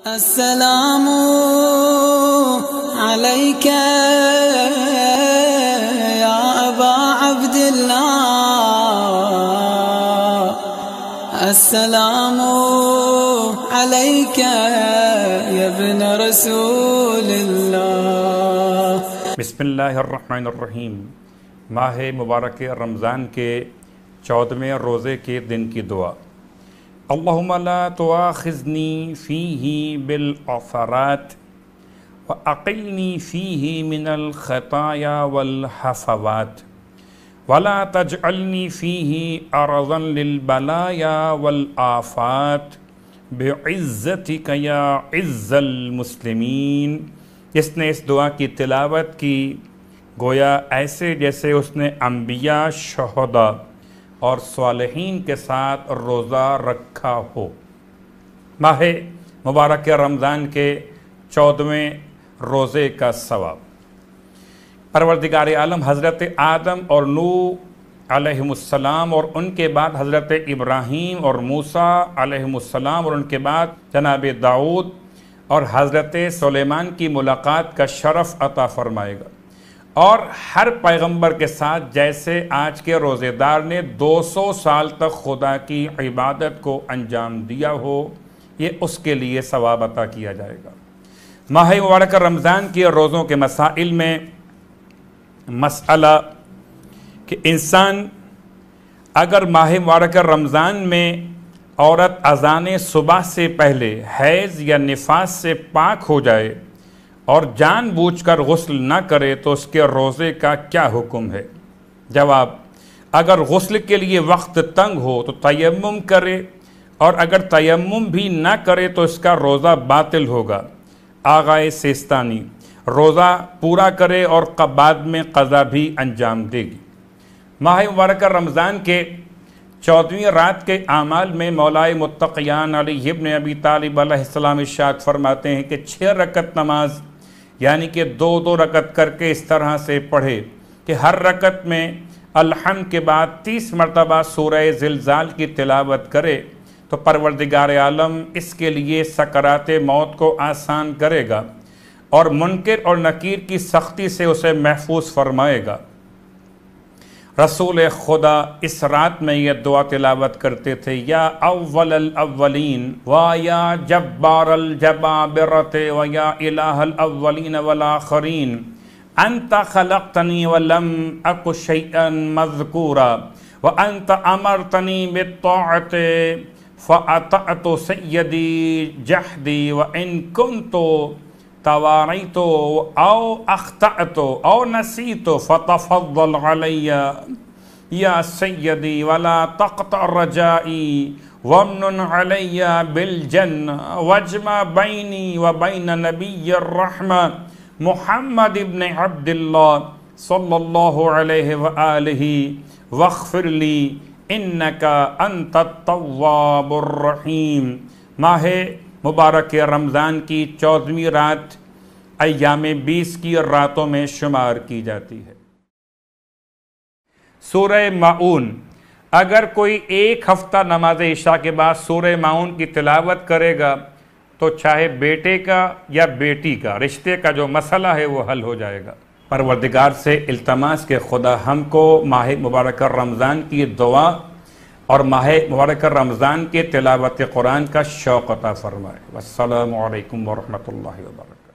السلام عليك يا أبا عبد الله، السلام عليك يا ابن رسول الله۔ بسم اللہ الرحمن الرحیم۔ ماہ مبارک رمضان کے 14ویں روزے کے دن کی دعا۔ اللہم لا تؤاخذنی فیہ بالعثرات وأقلنی فیہ من الخطایا والحفوات ولا تجعلنی فیہ عرضا للبلایا والآفات بعزتک یا عز المسلمین۔ جس نے اس دعا کی تلاوت کی گویا ایسے جیسے اس نے انبیاء، شہداء اور صالحین کے ساتھ روزہ رکھا ہو۔ ماہ مبارک رمضان کے 14ویں روزے کا ثواب۔ پروردگار عالم حضرت آدم اور نوح علیہ السلام اور ان کے بعد حضرت ابراہیم اور موسیٰ علیہ السلام اور ان کے بعد جناب داؤد اور حضرت سلیمان کی ملاقات کا شرف عطا فرمائے گا، اور ہر پیغمبر کے ساتھ جیسے آج کے روزے دار نے 200 سال تک خدا کی عبادت کو انجام دیا ہو، یہ اس کے لیے ثواب عطا کیا جائے گا۔ ماہ مبارک رمضان کے روزوں کے مسائل میں مسئلہ کہ انسان اگر ماہ مبارک رمضان میں عورت اذان صبح سے پہلے حیض یا نفاس سے پاک ہو جائے اور جان بوجھ کر غسل نہ کرے تو اس کے روزے کا کیا حکم ہے؟ جواب: اگر غسل کے لیے وقت تنگ ہو تو تیمم کرے، اور اگر تیمم بھی نہ کرے تو اس کا روزہ باطل ہوگا۔ آغائے سیستانی روزہ پورا کرے اور بعد میں قضا بھی انجام دے گی۔ ماہ مبارک رمضان کے 14ویں رات کے اعمال میں مولائے متقیان علی ابن ابی طالب علیہ السلام ارشاد فرماتے ہیں کہ 6 رکعت نماز یعنی کہ 2 رکعت کر کے اس طرح سے پڑھے کہ ہر رکعت میں الحمد کے بعد 30 مرتبہ سورہ زلزال کی تلاوت کرے تو پروردگار عالم اس کے لیے سکرات موت کو آسان کرے گا اور منکر اور نکیر کی سختی سے اسے محفوظ فرمائے گا۔ رسول خدا اس رات میں یہ دعا تلاوت کرتے تھے: یا اول الاولین و یا جبار الجبابرت و یا الہ الاولین والآخرین انت خلقتنی ولم اک شیئا مذکورا وانت امرتنی بالطاعت فاطعت سیدی جہدی وان کنت تواريت أو أخطأت أو نسيت فتفضل علي يا سيدي ولا تقطع رجائي وامنن علي بالجنة واجمع بيني وبين نبي الرحمة محمد بن عبد الله صلى الله عليه وآله واغفر لي إنك أنت التواب الرحيم۔ ماہ مبارک رمضان کی 14ویں رات ایام 20 کی راتوں میں شمار کی جاتی ہے۔ سورہ ماعون، اگر کوئی 1 ہفتہ نماز عشاء کے بعد سورہ ماعون کی تلاوت کرے گا تو چاہے بیٹے کا یا بیٹی کا رشتے کا جو مسئلہ ہے وہ حل ہو جائے گا۔ پروردگار سے التماس کہ خدا ہم کو ماہ مبارک رمضان کی دعا اور ماہ مبارک رمضان کے تلاوت قرآن کا شوق عطا فرمائے۔ والسلام علیکم ورحمۃ اللہ وبرکاتہ۔